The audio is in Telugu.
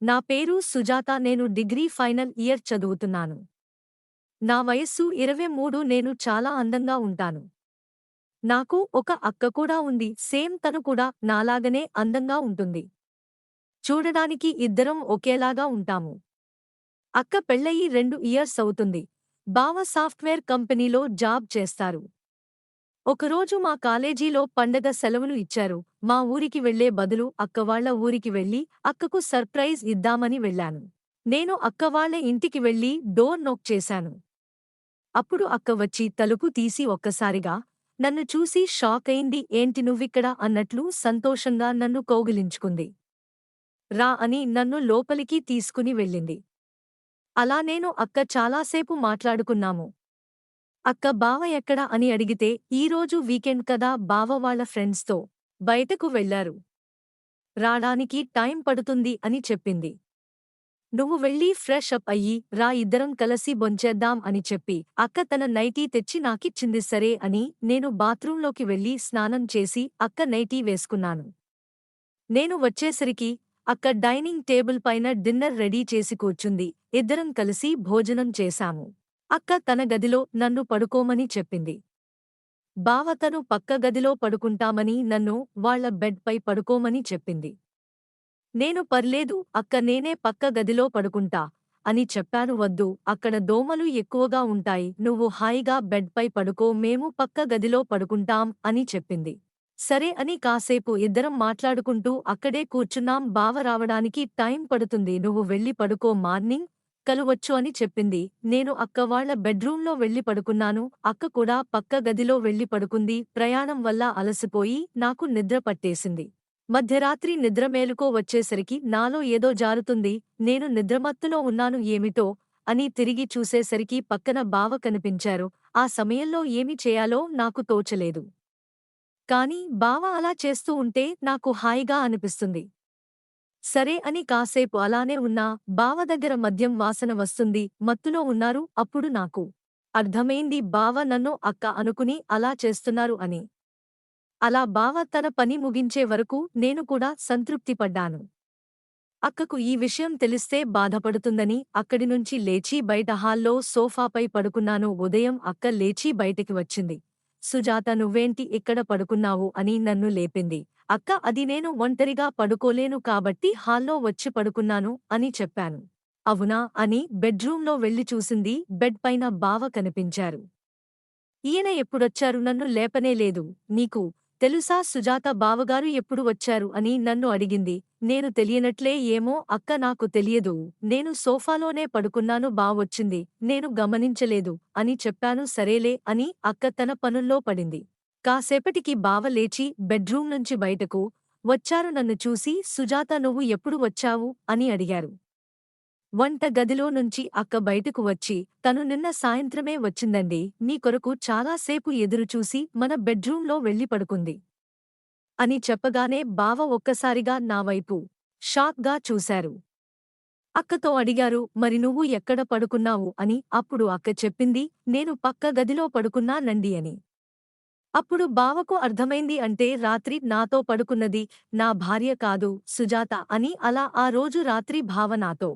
నా పేరు సుజాత. నేను డిగ్రీ ఫైనల్ ఇయర్ చదువుతున్నాను. నా వయస్సు 23. నేను చాలా అందంగా ఉంటాను. నాకు ఒక అక్క కూడా ఉంది. సేమ్ తను కూడా నాలాగనే అందంగా ఉంటుంది. చూడడానికి ఇద్దరం ఒకేలాగా ఉంటాము. అక్క పెళ్ళయి 2 ఇయర్స్ అవుతుంది. బావ సాఫ్ట్‌వేర్ కంపెనీలో జాబ్ చేస్తారు. ఒకరోజు మా కాలేజీలో పండగ సెలవులు ఇచ్చారు. మా ఊరికి వెళ్లే బదులు అక్కవాళ్ల ఊరికి వెళ్లి అక్కకు సర్ప్రైజ్ ఇద్దామని వెళ్ళాను. నేను అక్కవాళ్ల ఇంటికి వెళ్లి డోర్ నొక్ చేశాను. అప్పుడు అక్క వచ్చి తలుపు తీసి ఒక్కసారిగా నన్ను చూసి షాకయింది. ఏంటి నువ్విక్కడ అన్నట్లు సంతోషంగా నన్ను కౌగిలించుకుంది. రా అని నన్ను లోపలికి తీసుకుని వెళ్ళింది. అలా నేను అక్క చాలాసేపు మాట్లాడుకున్నాము. అక్క బావ ఎక్కడ అని అడిగితే ఈరోజు వీకెండ్ కదా బావ వాళ్ళ ఫ్రెండ్స్తో బయటకు వెళ్లారు. రాడానికి టైం పడుతుంది అని చెప్పింది. నువ్వు వెళ్ళి ఫ్రెష్ అప్ అయ్యి రా ఇద్దరం కలిసి భోంచేద్దాం అని చెప్పి అక్క తన నైటీ తెచ్చి నాకిచ్చింది. సరే అని నేను బాత్రూంలోకి వెళ్లి స్నానం చేసి అక్క నైటీ వేసుకున్నాను. నేను వచ్చేసరికి అక్క డైనింగ్ టేబుల్ పైన డిన్నర్ రెడీ చేసి కూర్చుంది. ఇద్దరం కలిసి భోజనం చేశాము. అక్క తన గదిలో నన్ను పడుకోమని చెప్పింది. బావ తను పక్క గదిలో పడుకుంటామని నన్ను వాళ్ళ బెడ్ పై పడుకోమని చెప్పింది. నేను పర్లేదు అక్క నేనే పక్క గదిలో పడుకుంటా అని చెప్పాను. వద్దు, అక్కడ దోమలు ఎక్కువగా ఉంటాయి, నువ్వు హాయిగా బెడ్ పై పడుకో, మేము పక్క గదిలో పడుకుంటాం అని చెప్పింది. సరే అని కాసేపు ఇద్దరం మాట్లాడుకుంటూ అక్కడే కూర్చున్నాం. బావ రావడానికి టైం పడుతుంది, నువ్వు వెళ్ళి పడుకో, మార్నింగ్ కలువచ్చు అని చెప్పింది. నేను అక్క వాళ్ళ బెడ్రూంలో వెళ్లి పడుకున్నాను. అక్క కూడా పక్క గదిలో వెళ్లి పడుకుంది. ప్రయాణం వల్ల అలసిపోయి నాకు నిద్ర పట్టేసింది. మధ్యరాత్రి నిద్ర మేలుకో వచ్చేసరికి నాలో ఏదో జారుతుంది. నేను నిద్రమత్తులో ఉన్నాను. ఏమిటో అని తిరిగి చూసేసరికి పక్కన బావ కనిపించారు. ఆ సమయంలో ఏమి చేయాలో నాకు తోచలేదు. కాని బావ అలా చేస్తూ ఉంటే నాకు హాయిగా అనిపిస్తుంది. సరే అని కాసేపు అలానే ఉన్నా. బావ దగ్గర మద్యం వాసన వస్తుంది, మత్తులో ఉన్నారు. అప్పుడు నాకు అర్థమైంది బావ నన్ను అక్క అనుకుని అలా చేస్తున్నారు అని. అలా బావ తన పని ముగించే వరకు నేను కూడా సంతృప్తిపడ్డాను. అక్కకు ఈ విషయం తెలిస్తే బాధపడుతుందని అక్కడి నుంచి లేచి బయట హాల్లో సోఫాపై పడుకున్నాను. ఉదయం అక్క లేచి బయటికి వచ్చింది. సుజాత, నువ్వేంటి ఇక్కడ పడుకున్నావు అని నన్ను లేపింది. అక్క, అది నేను ఒంటరిగా పడుకోలేను కాబట్టి హాల్లో వచ్చి పడుకున్నాను అని చెప్పాను. అవునా అని బెడ్రూంలో వెళ్లి చూసింది. బెడ్ పైన బావ కనిపించారు. ఈయన ఎప్పుడొచ్చారు? నన్ను లేపనేలేదు. నీకు తెలుసా సుజాత, బావగారు ఎప్పుడు వచ్చారు అని నన్ను అడిగింది. నేను తెలియనట్లే. ఏమో అక్క, నాకు తెలియదు, నేను సోఫాలోనే పడుకున్నాను, బావొచ్చింది, నేను గమనించలేదు అని చెప్పాను. సరేలే అని అక్క తన పనుల్లో పడింది. కాసేపటికి బావ లేచి బెడ్రూం నుంచి బయటకు వచ్చారు. నన్ను చూసి సుజాత, నువ్వు ఎప్పుడు వచ్చావు అని అడిగారు. వంట గదిలో నుంచి అక్క బయటకు వచ్చి, తను నిన్న సాయంత్రమే వచ్చిందండి, మీ కొరకు చాలాసేపు ఎదురుచూసి మన బెడ్రూంలో వెళ్లి పడుకుంది అని చెప్పగానే బావ ఒక్కసారిగా నా వైపు షాక్గా చూశారు. అక్కతో అడిగారు, మరి నువ్వు ఎక్కడ పడుకున్నావు అని. అప్పుడు అక్క చెప్పింది, నేను పక్క గదిలో పడుకున్నానండి అని. అప్పుడు బావకు అర్థమైంది, అంటే రాత్రి నాతో పడుకున్నది నా భార్య కాదు సుజాత అని. అలా ఆ రోజు రాత్రి బావ నాతో